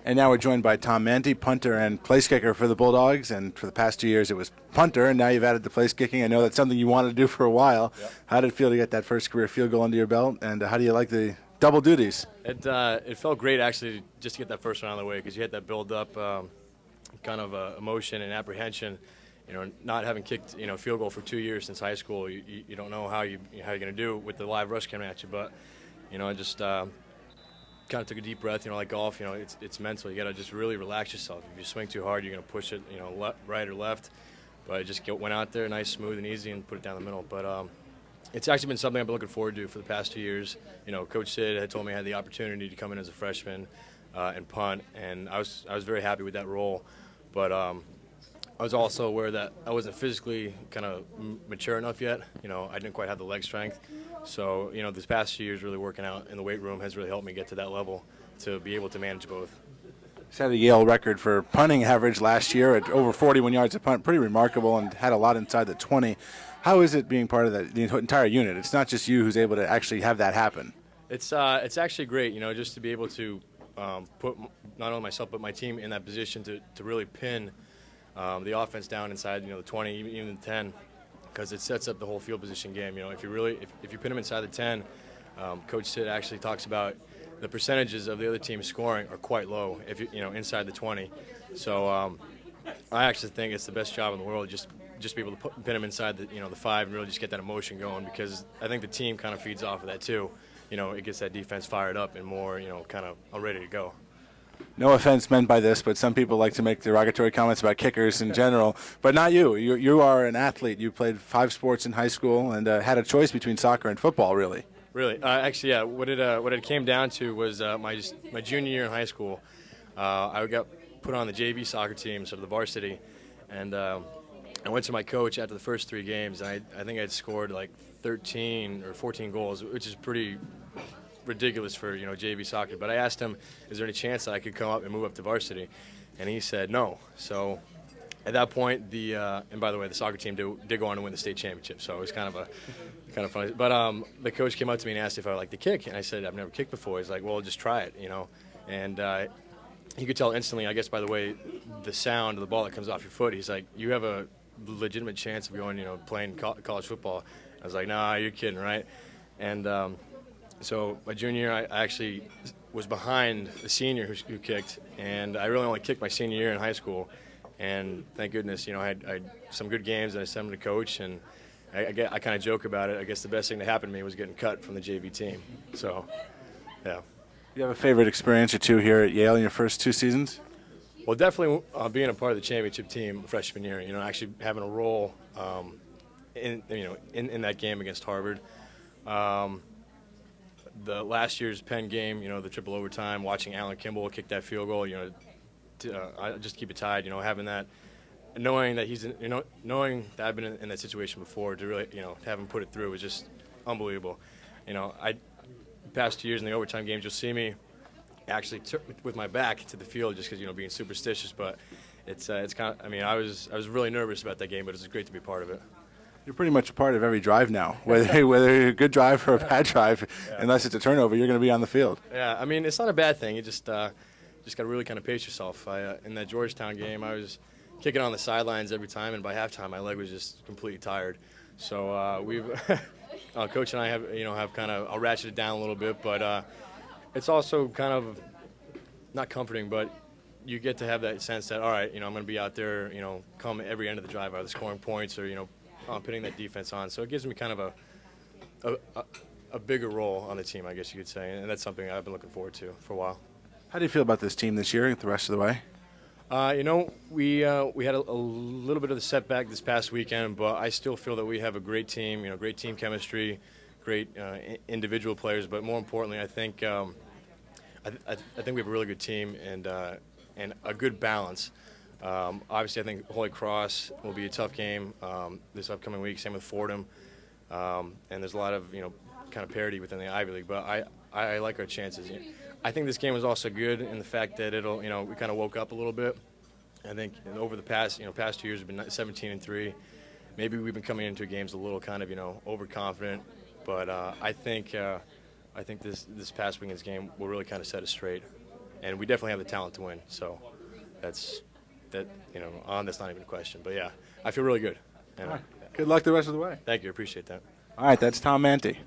And now we're joined by Tom Mante, punter and place kicker for the Bulldogs. And for the past 2 years, it was punter, and now you've added the place kicking. I know that's something you wanted to do for a while. Yep. How did it feel to get that first career field goal under your belt? And how do you like the double duties? It felt great, actually, just to get that first one out of the way, because you had that build-up kind of emotion and apprehension. You know, not having kicked field goal for 2 years since high school, you don't know how you're going to do with the live rush coming at you. But I just kind of took a deep breath. Like golf, it's mental. You got to just really relax yourself. If you swing too hard, you're going to push it, right or left. But I just went out there, nice, smooth, and easy, and put it down the middle. But it's actually been something I've been looking forward to for the past 2 years. Coach Sid had told me I had the opportunity to come in as a freshman and punt, and I was very happy with that role. But I was also aware that I wasn't physically kind of mature enough yet. I didn't quite have the leg strength. So, this past few years really working out in the weight room has really helped me get to that level to be able to manage both. Set a Yale record for punting average last year at over 41 yards a punt. Pretty remarkable, and had a lot inside the 20. How is it being part of the entire unit? It's not just you who's able to actually have that happen. It's actually great, just to be able to put not only myself but my team in that position to really pin the offense down inside the 20, even the 10, because it sets up the whole field position game. If you pin them inside the 10, Coach Sid actually talks about the percentages of the other team scoring are quite low if inside the 20. So I actually think it's the best job in the world just be able to pin them inside the the 5 and really just get that emotion going, because I think the team kind of feeds off of that too. It gets that defense fired up and more kind of ready to go. No offense meant by this, but some people like to make derogatory comments about kickers in general, but not you. You are an athlete. You played 5 sports in high school and had a choice between soccer and football, really. Really? Actually, yeah. What it came down to was my junior year in high school. I got put on the JV soccer team, sort of the varsity, and I went to my coach after the first 3 games, and I think I'd scored like 13 or 14 goals, which is pretty ridiculous for JV soccer. But I asked him, is there any chance that I could come up and move up to varsity? And he said no. So at that point, and by the way, the soccer team did go on to win the state championship, so it was kind of funny. But the coach came up to me and asked if I would like to kick, and I said I've never kicked before. He's like, well, just try it, And you could tell instantly, I guess, by the way, the sound of the ball that comes off your foot. He's like, you have a legitimate chance of going, playing college football. I was like, nah, you're kidding, right? And so my junior year, I actually was behind the senior who kicked, and I really only kicked my senior year in high school. And thank goodness, I had some good games, and I sent them to coach, and I kind of joke about it. I guess the best thing that happened to me was getting cut from the JV team. So, yeah. You have a favorite experience or two here at Yale in your first 2 seasons? Well, definitely being a part of the championship team freshman year. Actually having a role in that game against Harvard. The last year's Penn game, the triple overtime, watching Alan Kimball kick that field goal, I just keep it tied. Having that, knowing that knowing that I've been in that situation before, to really, to have him put it through was just unbelievable. Past 2 years in the overtime games, you'll see me actually with my back to the field just because being superstitious. But it's kind of, I was really nervous about that game, but it was great to be part of it. You're pretty much a part of every drive now, whether a good drive or a bad drive. Yeah. Unless it's a turnover, you're going to be on the field. Yeah, it's not a bad thing. You just got to really kind of pace yourself. In that Georgetown game, I was kicking on the sidelines every time, and by halftime, my leg was just completely tired. So we've Coach and I have kind of, I'll ratchet it down a little bit, but it's also kind of not comforting, but you get to have that sense that, all right, I'm going to be out there, come every end of the drive, either scoring points or putting that defense on. So it gives me kind of a bigger role on the team, I guess you could say, and that's something I've been looking forward to for a while. How do you feel about this team this year, the rest of the way? We had a little bit of the setback this past weekend, but I still feel that we have a great team, great team chemistry, great individual players, but more importantly, I think I think we have a really good team and a good balance. Obviously, I think Holy Cross will be a tough game this upcoming week. Same with Fordham, and there's a lot of kind of parity within the Ivy League. But I like our chances. I think this game was also good in the fact that we kind of woke up a little bit. I think over the past 2 years we've been 17-3. Maybe we've been coming into games a little kind of overconfident, but I think this past weekend's game will really kind of set us straight. and we definitely have the talent to win. So that's not even a question. But yeah, I feel really good. And, Good luck the rest of the way. thank you, appreciate that. All right, that's Tom Mante.